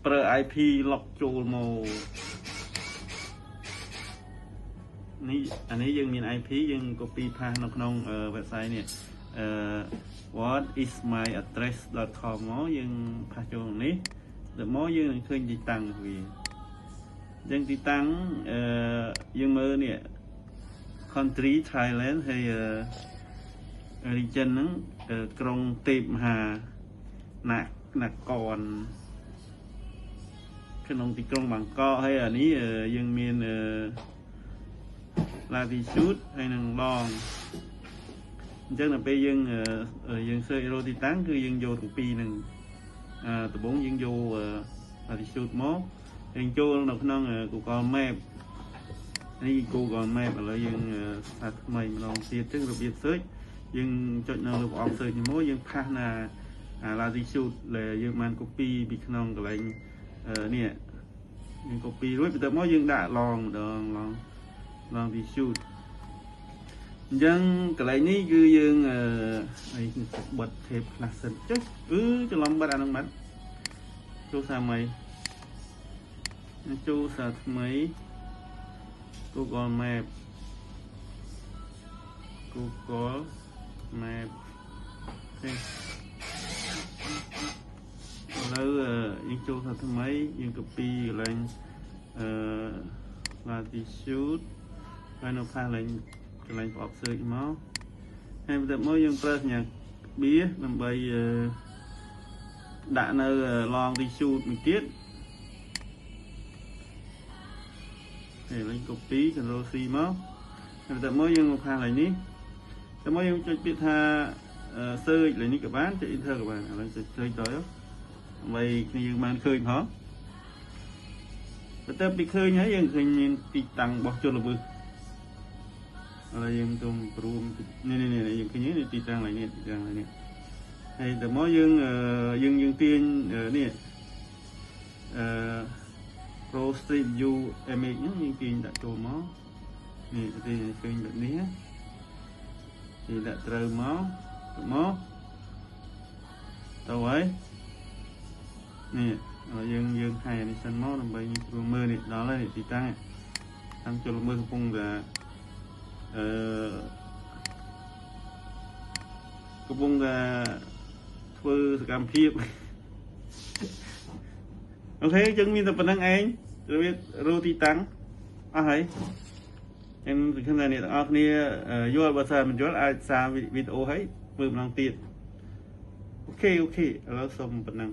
ប្រើ IP ล็อกចូលមកនេះអានេះយើងមាន IP យើង copy paste នៅក្នុង website នេះwhat is my address.com មកយើងផាសចូលនេះដល់មកយើងនឹងឃើញទីតាំងវាអញ្ចឹងទីតាំងយើងមើលនេះ country Thailand ហើយ region ហ្នឹងក្រុងទេពមហានគរក្នុងទីក្រុងបាងកកហើយអានេះយើងមាន latitude ហើយនឹង long អញ្ចឹងដល់ពេលយើង search រកទីតាំងគឺយើងយកទាំងពីរហ្នឹងដំបូងយើងយក latitude មកយើងចូលនៅក្នុង Google Map នេះ Google Map ឥឡូវយើងសាកថ្មីម្ដងទៀតទៅរបៀប search យើងចុចនៅលើប្រអប់ search នេះមកយើងផាសណា latitude ដែលយើងបាន copy ពីក្នុងកន្លែងនេះយើង copy រួចបន្ទាប់មកយើងដាក់ long ម្ដង latitude អញ្ចឹងកន្លែងនេះគឺយើងនេះបិទ tape ខ្លះសិនចុះច្រឡំបិទអានឹងបាត់ចូលសារថ្មីចូលសារថ្មី Google Map អូខេឥឡូវយើងចូលសារថ្មីយើង copy កន្លែងlatitude ហើយនៅខាងកន្លែងប្រអប់ search មកហើយបន្ទាប់មកយើងប្រើសញ្ញាបៀដើម្បីដាក់នៅ longitude មួយទៀតហើយលេង copy Ctrl C មកហើយបន្ទាប់មកយើងមកខាងកន្លែងនេះតែមកយើងចុចពាក្យថា search លេខនេះក៏បានចុច enter ក៏បានឥឡូវចុច search ទៅដើម្បីគ្នាយើងបានឃើញផងបន្ទាប់ពីឃើញហើយយើងឃើញមានទីតាំងរបស់ជនល្មើសឥឡូវយើងទៅព្រមនេះយើងឃើញនេះទីតាំងឡើយនេះហើយតែមកយើងទាញនេះPro Street View Image ហ្នឹងយើងទាញដាក់ចូលមកនេះទីឃើញแบบនេះទីដាក់ត្រូវមកទៅហើយនេះយើងហែនេះសិនមកដើម្បីយើងមើលនេះដល់ហើយទីតាំងតាមចូលមើលកំពុងតែធ្វើសកម្មភាពអូខេចឹងមានតែប៉ុណ្្នឹងឯងរបៀបរកទីតាំងអស់ហើយខ្ញុំសង្ឃឹមថាអ្នកទាំងអស់គ្នាយល់បើសិនមិនយល់អាចសារវីដេអូឲ្យមើលម្ដងទៀតអូខេឥឡូវសូមប៉ុណ្្នឹង